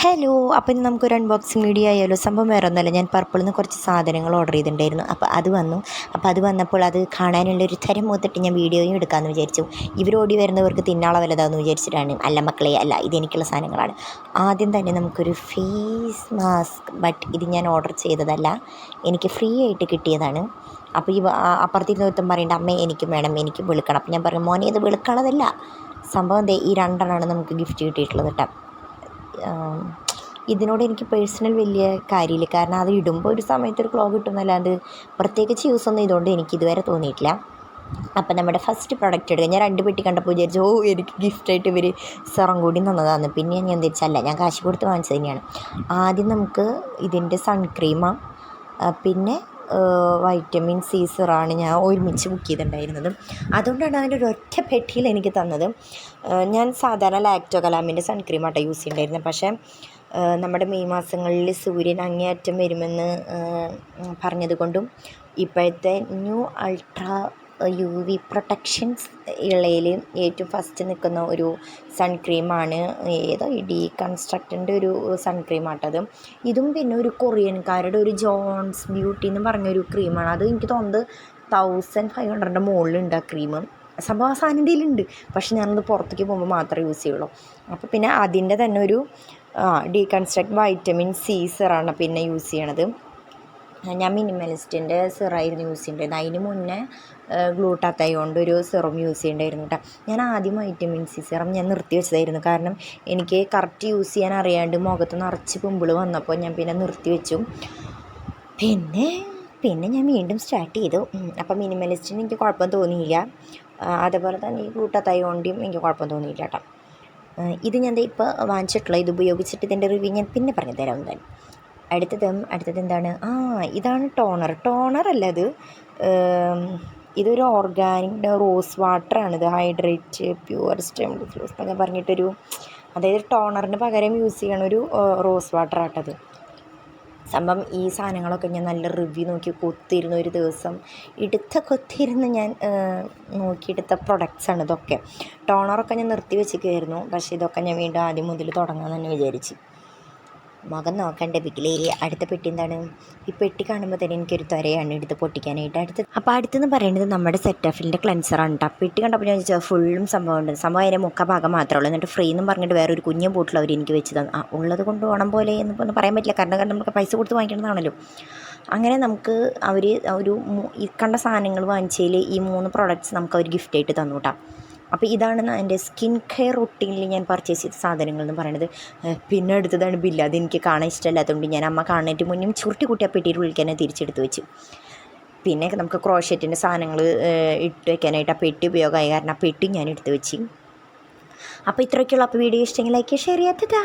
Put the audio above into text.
Hello, അപ്പം ഇന്ന് നമുക്കൊരു അൺബോക്സിങ് വീഡിയോ ആയാലോ. സംഭവം വേറെ ഒന്നുമല്ല, ഞാൻ പർപ്പിളിൽ നിന്ന് കുറച്ച് സാധനങ്ങൾ ഓർഡർ ചെയ്തിട്ടുണ്ടായിരുന്നു. അപ്പോൾ അത് വന്നപ്പോൾ അത് കാണാനുള്ളൊരു തരം മൂത്തിട്ട് ഞാൻ വീഡിയോയും എടുക്കാമെന്ന് വിചാരിച്ചു. ഇവരോടി വരുന്നവർക്ക് തിന്നാളെ വലുതാണെന്ന് വിചാരിച്ചിട്ടാണ്. അല്ല മക്കളെ, അല്ല, ഇതെനിക്കുള്ള സാധനങ്ങളാണ്. ആദ്യം തന്നെ നമുക്കൊരു ഫേസ് മാസ്ക്, ബട്ട് ഇത് ഞാൻ ഓർഡർ ചെയ്തതല്ല, എനിക്ക് ഫ്രീ ആയിട്ട് കിട്ടിയതാണ്. അപ്പോൾ അപ്പുറത്തിരുന്ന് ഒരുത്തം പറയേണ്ട, അമ്മേ എനിക്കും വേണം, എനിക്ക് വെളുക്കണം. അപ്പം ഞാൻ പറയും, മോനെ ഇത് വെളുക്കണതല്ല, സംഭവം ഈ രണ്ടെണ്ണമാണ് നമുക്ക് ഗിഫ്റ്റ് കിട്ടിയിട്ടുള്ളത് കേട്ടോ. ഇതിനോട് എനിക്ക് പേഴ്സണൽ വലിയ കാര്യമില്ല, കാരണം അത് ഇടുമ്പോൾ ഒരു സമയത്ത് ഒരു ഗ്ലോ കിട്ടുന്നല്ലാണ്ട് പ്രത്യേകിച്ച് യൂസൊന്നും ഇതുകൊണ്ട് എനിക്കിതുവരെ തോന്നിയിട്ടില്ല. അപ്പം നമ്മുടെ ഫസ്റ്റ് പ്രൊഡക്റ്റ് എടുക്കുക. ഞാൻ 2 പെട്ടി കണ്ടപ്പോൾ വിചാരിച്ചു, എനിക്ക് ഗിഫ്റ്റായിട്ട് ഇവർ സെറം കൂടി തന്നതാണ്. പിന്നെ ഞാൻ തിരിച്ചല്ല, ഞാൻ കാശ് കൊടുത്ത് വാങ്ങിച്ചത് തന്നെയാണ്. ആദ്യം നമുക്ക് ഇതിൻ്റെ സൺക്രീമാണ്, പിന്നെ വൈറ്റമിൻ സി സിറാണ് ഞാൻ ഒരുമിച്ച് ബുക്ക് ചെയ്തിട്ടുണ്ടായിരുന്നത്. അതുകൊണ്ടാണ് അതിൻ്റെ ഒരൊറ്റ പെട്ടിയിൽ എനിക്ക് തന്നത്. ഞാൻ സാധാരണ ലാക്ടോ കലാമിൻ്റെ സൺക്രീമാട്ടോ യൂസ് ചെയ്തിട്ടുണ്ടായിരുന്നത്. പക്ഷേ നമ്മുടെ മെയ് മാസങ്ങളിൽ സൂര്യൻ അങ്ങേയറ്റം വരുമെന്ന് പറഞ്ഞത് കൊണ്ടും ഇപ്പോഴത്തെ ന്യൂ അൾട്രാ UV പ്രൊട്ടക്ഷൻസ് ഉള്ളതിൽ ഏറ്റവും ഫസ്റ്റ് നിൽക്കുന്ന ഒരു സൺക്രീമാണ്. ഏതോ ഡീകൺസ്ട്രക്റ്റിൻ്റെ ഒരു സൺക്രീമാട്ടത്. ഇതും പിന്നെ ഒരു കൊറിയൻകാരുടെ ഒരു ജോൺസ് ബ്യൂട്ടി എന്ന് പറഞ്ഞൊരു ക്രീമാണ്. അത് എനിക്ക് തോന്നുന്നത് 1500 മുകളിലുണ്ട് ആ ക്രീം. സംഭവം ആ സാധനം ഉണ്ട്, പക്ഷെ ഞാനത് പുറത്തേക്ക് പോകുമ്പോൾ മാത്രമേ യൂസ് ചെയ്യുള്ളൂ. അപ്പോൾ പിന്നെ അതിൻ്റെ തന്നെ ഒരു ഡീകൺസ്ട്രക്ട് വൈറ്റമിൻ സി സിറാണ് പിന്നെ യൂസ് ചെയ്യണത്. ഞാൻ മിനിമലിസ്റ്റിൻ്റെ സിറായിരുന്നു യൂസ് ചെയ്യേണ്ടത്. അതിന് മുന്നേ ഗ്ലൂട്ടാത്തയോണ്ട് ഒരു സിറം യൂസ് ചെയ്യേണ്ടായിരുന്നു കേട്ടോ. ഞാൻ ആദ്യം വൈറ്റമിൻ സി സിറം ഞാൻ നിർത്തി വെച്ചതായിരുന്നു, കാരണം എനിക്ക് കറക്റ്റ് യൂസ് ചെയ്യാൻ അറിയാണ്ട് മുഖത്ത് നിറച്ച് പിമ്പിൾ വന്നപ്പോൾ ഞാൻ പിന്നെ നിർത്തി വെച്ചു. പിന്നെ ഞാൻ വീണ്ടും സ്റ്റാർട്ട് ചെയ്തു. അപ്പോൾ മിനിമലിസ്റ്റിന് എനിക്ക് കുഴപ്പം തോന്നിയില്ല, അതേപോലെ തന്നെ ഈ ഗ്ലൂട്ടാത്തയോണ്ടും എനിക്ക് കുഴപ്പം തോന്നിയില്ല കേട്ടോ. ഇത് ഞാൻ ഇപ്പോൾ വാങ്ങിച്ചിട്ടുള്ള, ഇത് ഉപയോഗിച്ചിട്ട് ഇതിൻ്റെ റിവ്യൂ ഞാൻ പിന്നെ പറഞ്ഞു തരാം എന്തായാലും. അടുത്തത് എന്താണ്? ഇതാണ് ടോണർ അല്ല, ഇതൊരു ഓർഗാനിക് റോസ് വാട്ടറാണിത്. ഹൈഡ്രേറ്റ് പ്യുവർ സ്റ്റെംഡ് ഫ്ലൂസ് എന്നൊക്കെ പറഞ്ഞിട്ടൊരു, അതായത് ടോണറിന് പകരം യൂസ് ചെയ്യണൊരു റോസ് വാട്ടറാട്ടത്. സംഭവം ഈ സാധനങ്ങളൊക്കെ ഞാൻ നല്ല റിവ്യൂ നോക്കി കൊത്തിയിരുന്ന ഒരു ദിവസം കൊത്തിയിരുന്ന് ഞാൻ നോക്കിയെടുത്ത പ്രൊഡക്ട്സാണ് ഇതൊക്കെ. ടോണറൊക്കെ ഞാൻ നിർത്തി വെച്ചിരിക്കുകയായിരുന്നു, പക്ഷേ ഇതൊക്കെ ഞാൻ വീണ്ടും ആദ്യം മുതൽ തുടങ്ങാമെന്ന് തന്നെ വിചാരിച്ചു. മുഖം നോക്കണ്ടേ ബിഗിലേരിയ. അടുത്ത പെട്ടി എന്താണ്? ഈ പെട്ടി കാണുമ്പോൾ തന്നെ എനിക്കൊരു ത്വരയാണ് എടുത്ത് പൊട്ടിക്കാനായിട്ട്. അടുത്തെന്ന് പറയുന്നത് നമ്മുടെ സെറ്റാഫിലിൻ്റെ ക്ലെൻസറാണ് കേട്ടോ. പെട്ടി കണ്ടപ്പോൾ ഞാൻ ചോദിച്ചാൽ ഫുള്ളും സംഭവമുണ്ട്. സംഭവം അതിൻ്റെ ഭാഗം മാത്രമേ ഉള്ളൂ. എന്നിട്ട് ഫ്രീ എന്നും പറഞ്ഞിട്ട് വേറൊരു കുഞ്ഞു ബോട്ടിൽ അവർ എനിക്ക് വെച്ച് തന്നു. ഉള്ളത് കൊണ്ട് പോകണം പോലെ എന്നൊന്നും പറയാൻ പറ്റില്ല, കാരണം നമുക്ക് പൈസ കൊടുത്ത് വാങ്ങിക്കേണ്ടതാണല്ലോ. അങ്ങനെ നമുക്ക് അവർ ഈ കണ്ട സാധനങ്ങൾ വാങ്ങിച്ചതിൽ ഈ 3 പ്രോഡക്റ്റ്സ് നമുക്ക് അവർ ഗിഫ്റ്റായിട്ട് തന്നു കേട്ടോ. അപ്പോൾ ഇതാണ് എൻ്റെ സ്കിൻ കെയർ റൊട്ടീനിൽ ഞാൻ പർച്ചേസ് ചെയ്ത സാധനങ്ങൾ എന്ന് പറയുന്നത്. പിന്നെ അടുത്തതാണ് ബില്ല്. അതെനിക്ക് കാണാൻ ഇഷ്ടമല്ലാത്തതുകൊണ്ട് ഞാൻ അമ്മ കാണാനായിട്ട് മുന്നേ ചുരുട്ടി കൂട്ടി ആ പെട്ടിയിൽ വിളിക്കാൻ തിരിച്ചെടുത്ത് വെച്ചു. പിന്നെ നമുക്ക് ക്രോഷറ്റിൻ്റെ സാധനങ്ങൾ ഇട്ട് വയ്ക്കാനായിട്ട് ആ പെട്ടി ഉപയോഗമായി, കാരണം ആ പെട്ടി ഞാൻ എടുത്ത് വെച്ച്. അപ്പോൾ ഇത്രയൊക്കെയുള്ള. അപ്പോൾ വീഡിയോ ഇഷ്ടമെങ്കിൽ ലൈക്ക് ഷെയർ ചെയ്യാത്തതാ.